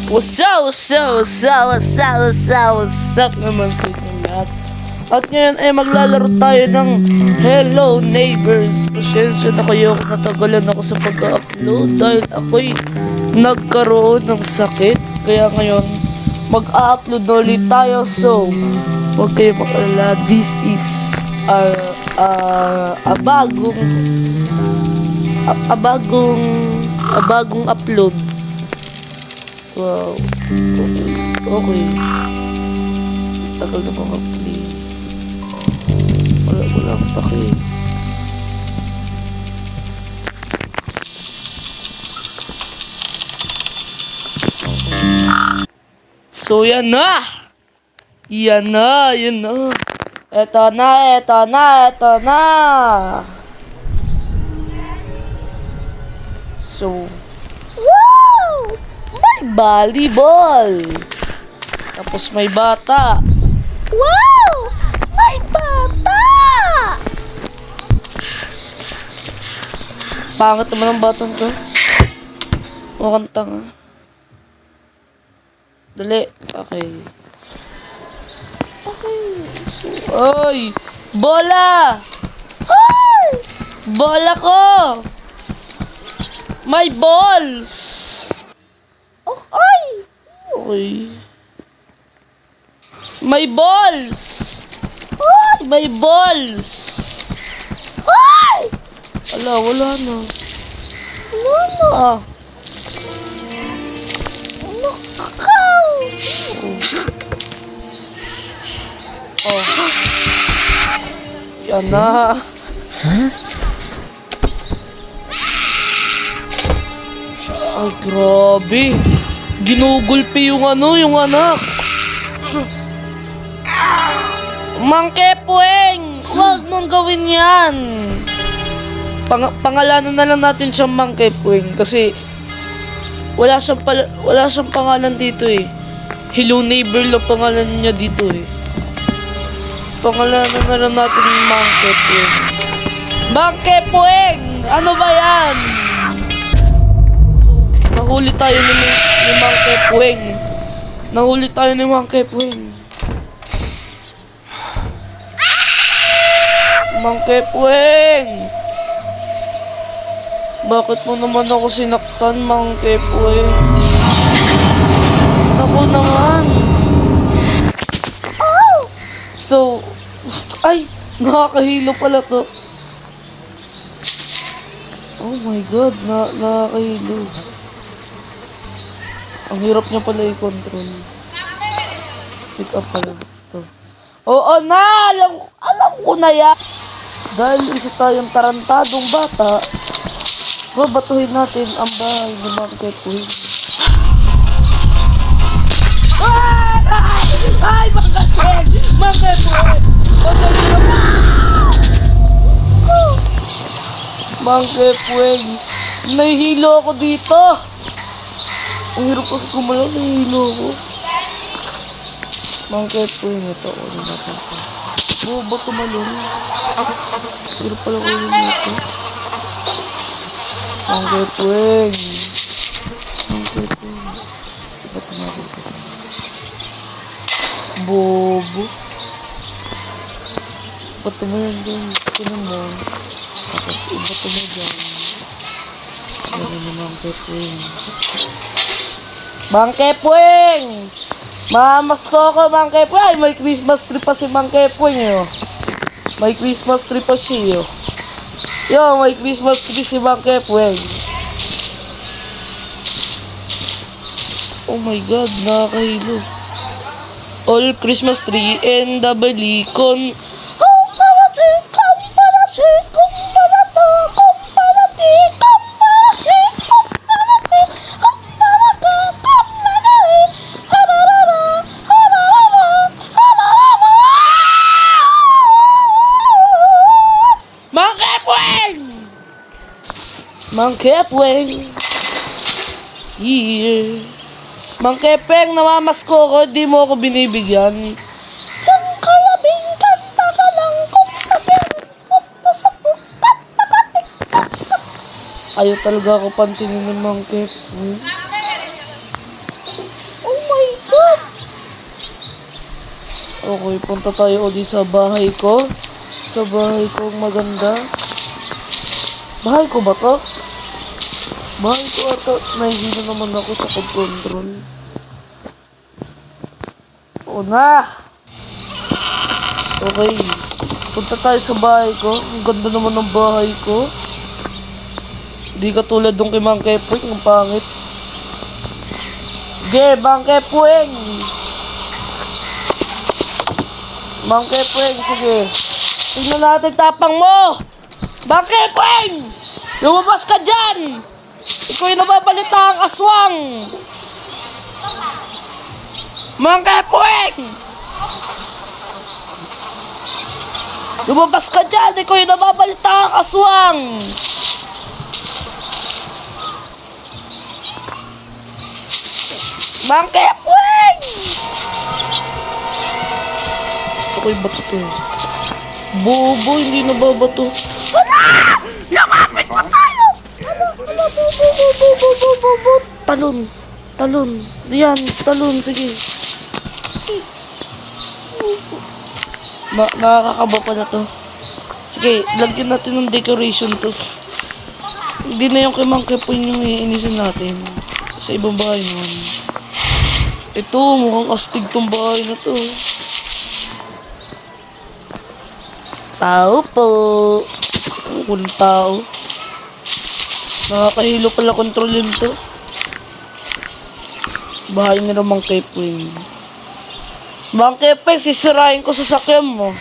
What's up naman sa inyong lahat. At ngayon ay maglalaro tayo ng Hello Neighbors. Pasensya na kayo kung natagalan ako sa pag-upload dahil ako'y nagkaroon ng sakit. Kaya ngayon mag-upload na ulit tayo. So, huwag kayo makalala. This is a bagong upload. Wow. Okay. Tagal na mga play. Wala akong pake. So, yan na! Yan na! Eto na! So, wow! May volleyball! Tapos may bata. Wow! May bata! Pangit naman ang batang to. Mukhang tanga. Dali. Okay. So, ay! Bola! Hoy! Bola ko! My balls! Oh, ay! Okay. My balls! Hoy! My balls! Hoy! Wala na. Ano? Ah. Nakaw! Oh. Yan na. Ay, grabe. Ginugulpi yung anak. Mangke Pueng! Huwag mong gawin yan. Pangalanan na lang natin siyang Mangke Pueng kasi wala siyang pangalan dito eh. Hello Neighbor lang pangalan niya dito eh. Pangalanan na lang natin Mangke Pueng. Mangke Pueng! Ano ba yan? So, nahuli tayo ni Mangke Pueng. Mangke Pueng! Bakit mo naman ako sinaktan, Mangke Pueng? Ako naman. Oh! So, ay, nakakahilo pala to. Oh my God, nakakahilo. Ang hirap niya pala i-control. Pick up pala to. Oo na! Alam ko na yan! Dahil isa tayong tarantadong bata, babatuhin natin ang bahay ni Mangke Pueng. Ay! Mangke Pueng! Mangke Pueng! Nahihilo ako dito! Ang hirap kasi kumalaw, nahihilo ako. Mangke Pueng, ito ako na natin siya. Bobo tumalon. Hirap pala ko yun ito. Mangke Pueng. Iba't natin ito. Bobo. Iba't mo yan dyan. Sino mo? Tapos iba't mo dyan. Sino ni Mangke Pueng. Mangke Pueng! Mamas ko ako, Mangke Pueng. Ay, may Christmas tree pa si Mangke Pueng, yo. May Christmas tree pa siya, yo. Yo, may Christmas tree si Mangke Pueng. Oh my God, nakakahilo. All Christmas tree and the balikon. Mangke Pueng. Yeah. Mangke Pueng, namamasko ko, di mo ako binibigyan. Siyang kalabing kanta ka lang kung nabirit ko sa bukat nakatiktak. Ayaw talaga ako pansinin ng Mangke Pueng. Okay, punta tayo ulit sa bahay ko. Sa bahay kong maganda. Bahay ko ba to? Bahay ko ata. Nahihilo naman ako sa pag-control. Oo na! Okay. Punta tayo sa bahay ko. Ang ganda naman ng bahay ko. Hindi katulad nung kay Mang Kepoing. Ang pangit. Ge, Mang Kepoing! Mang Kepoing, sige. Tingnan natin tapang mo! Mang Kepoing! Lumabas ka dyan! Ikaw yung nababalita ang aswang! Mang Kepoing! Lumabas ka dyan! Ikaw yung nababalita ang aswang! Mang Kepoing! Gusto ko yung bato to eh. Bobo, hindi nababato. Wala! Lumapit mo tayo! Talon. Talon. Diyan, talon. Sige. Nakakakaba pa na to. Sige, lagyan natin ng decoration to. Hindi na yung kay Mang Kepoing yung iinisin natin. Sa ibang bahay naman. Ito, mukhang astig tong bahay na to. Tao po. Walang tao. Nakakahilo pala kontrolin to. Bahay ni Mang Kepoing. Mang Kepoing, sisirain ko sa sakyan mo.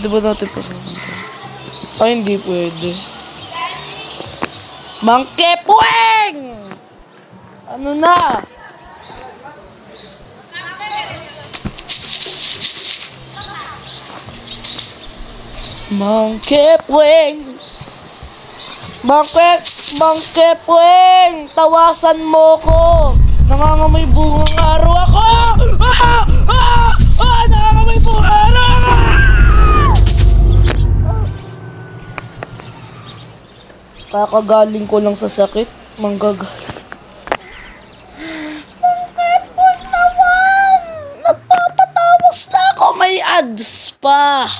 Di ba natin pasakan to? Ay, hindi pwede. Mang Kepoing! Ano na? Mang Kepoing! Mang Kepoing! Tawasan mo ko! Nangangamoy bungang araw ako! Nangangamoy bungang araw! Kakagaling ko lang sa sakit. Manggagaling. Mang Kepoing naman! Nagpapatawas na ako! May ads pa!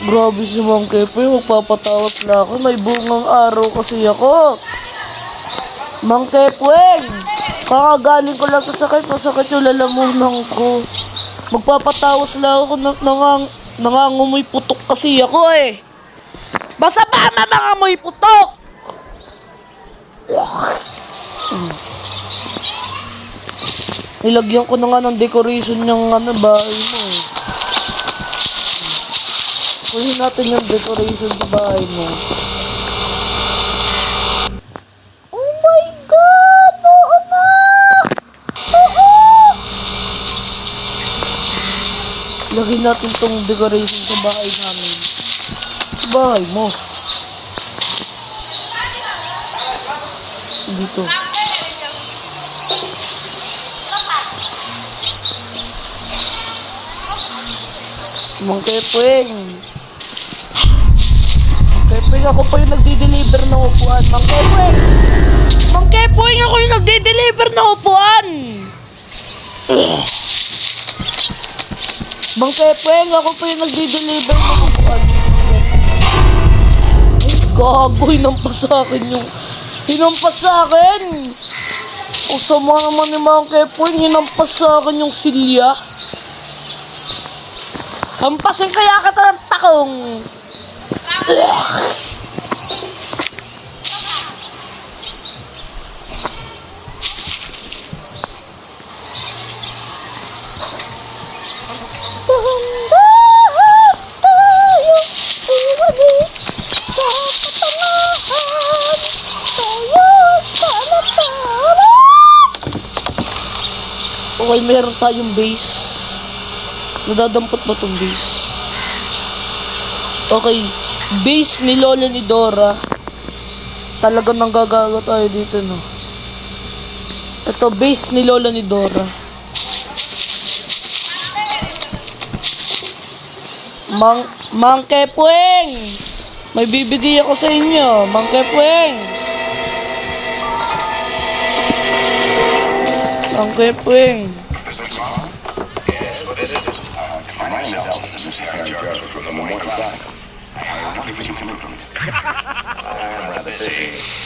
Grabe si Mang Kepoing, magpapatawas na ako. May bungang araw kasi ako. Mang Kepoing, kakagaling ko lang sa sakit. Masakit yung lalamunan ko. Magpapatawas lang ako. Nangangamoy putok kasi ako eh. Basta ba mangangamoy putok? Nilagyan ko na nga ng decoration yung bahay mo eh. Kuhin natin yung decoration sa bahay mo. Oh my God! Oo na! Oo! Lagyan natin tong decoration sa bahay namin. Sa bahay mo. Dito. Mang Kepoing. Kepoing, ako pa yung nagdi-deliver ng upuan. Mang Kepoing! Mang Kepoing, ako yung nagdi-deliver ng upuan! Mang Kepoing, ako pa yung nagdi-deliver ng upuan. Ay, gago, hinampas sa akin yung... Hinampas sa akin! O sama naman ni Mang Kepoing, hinampas sa akin yung silya. Hampasin kaya kita ng takong! Dahan-dahan tayo umalis sa katangahan. Tayo panatara. Okay, meron tayong base. Nadadampot ba tong base? Okay, base ni Lola ni Dora. Talagang nanggagaga tayo dito, no? Ito, base ni Lola ni Dora. Mang Kepoing! May bibigay ako sa inyo, Mang Kepoing! Mang Kepoing! I need help. This is Harry Jarvis with the morning clock. What do you think you can do for me? I'm rather busy.